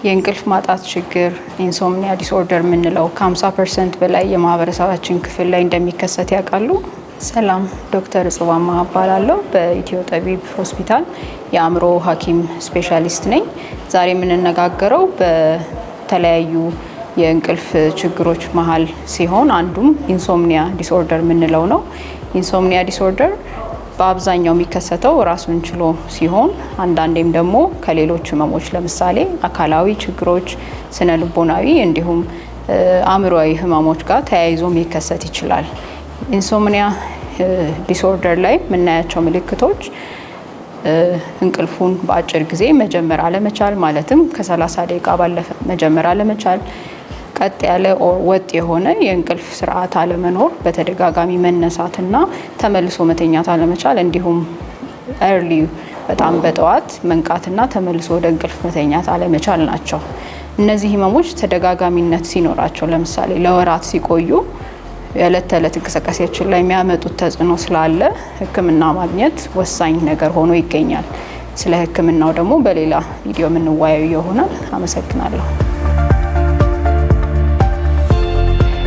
የእንቅልፍ ማጣት ችግር ኢንሶምኒያ ዲስኦርደር የምንለው ከ50% በላይ የማህበረሰባችን ክፍል ላይ እንደሚከሰት ያውቃሉ? ሰላም፣ ዶክተር ጽዋማ እባላለሁ። በኢትዮ ጠቢብ ሆስፒታል የአእምሮ ሐኪም ስፔሻሊስት ነኝ። ዛሬ የምንነጋገረው በተለያዩ የእንቅልፍ ችግሮች መሀል ሲሆን አንዱም ኢንሶምኒያ ዲስኦርደር የምንለው ነው። ኢንሶምኒያ ዲስኦርደር በአብዛኛው የሚከሰተው ራሱን ችሎ ሲሆን አንዳንዴም ደግሞ ከሌሎች ህመሞች ለምሳሌ አካላዊ ችግሮች፣ ስነ ልቦናዊ እንዲሁም አእምሮአዊ ህመሞች ጋር ተያይዞ ሊከሰት ይችላል። ኢንሶምኒያ ዲስኦርደር ላይ የምናያቸው ምልክቶች እንቅልፉን በአጭር ጊዜ መጀመር አለመቻል፣ ማለትም ከ30 ደቂቃ ባለፈ መጀመር አለመቻል፣ ቀጥ ያለ ወጥ የሆነ የእንቅልፍ ስርዓት አለመኖር፣ በተደጋጋሚ መነሳትና ተመልሶ መተኛት አለመቻል፣ እንዲሁም ኤርሊ በጣም በጠዋት መንቃትና ተመልሶ ወደ እንቅልፍ መተኛት አለመቻል ናቸው። እነዚህ ህመሞች ተደጋጋሚነት ሲኖራቸው ለምሳሌ ለወራት ሲቆዩ የዕለት ተዕለት እንቅስቃሴያችን ላይ የሚያመጡት ተጽዕኖ ስላለ ሕክምና ማግኘት ወሳኝ ነገር ሆኖ ይገኛል። ስለ ሕክምናው ደግሞ በሌላ ቪዲዮ የምንወያዩ ይሆናል። አመሰግናለሁ።